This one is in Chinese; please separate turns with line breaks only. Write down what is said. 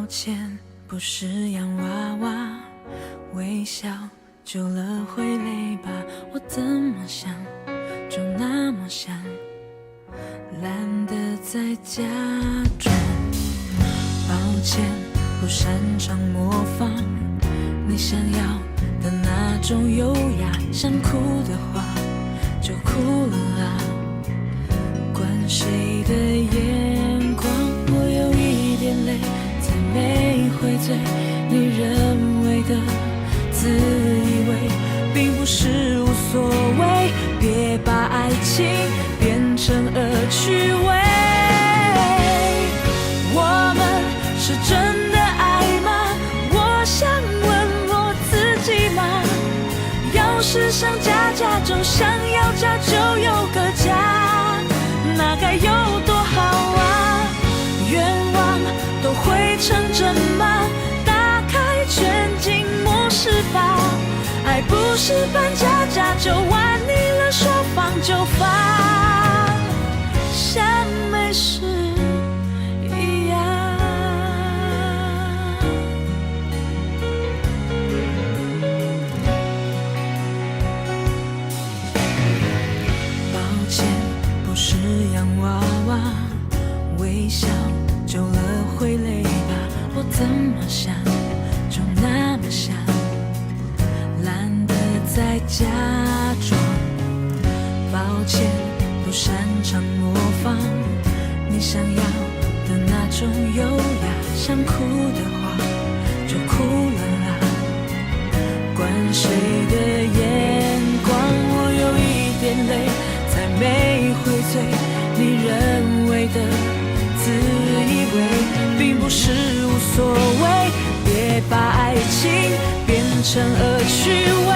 歉，不是洋娃娃，微笑久了会累吧？我怎么想就那么想，懒得再假装。抱歉，不擅长模仿你想要的那种优雅，想哭的话就哭了啦，管谁的眼光。我有一点累，才没会醉，你认为的自以为并不是无所谓，别把爱情变成恶趣味。我们是真的爱吗？我想问我自己吗？要是想家家就想要家就有个家，那该有多好啊！愿望都会成真吗？打开全景模式吧，爱不是扮家家酒，玩腻了说放就放，像没事一样。抱歉，不是洋娃娃，微笑久了会累吧？我怎么想就那么想，懒得再假装。抱歉，不擅长模仿你想要的那种优雅，想哭的话就哭了啦，管谁的眼光。我有一点累，才没会醉，你认为的自以为并不是无所谓，别把爱情变成恶趣味。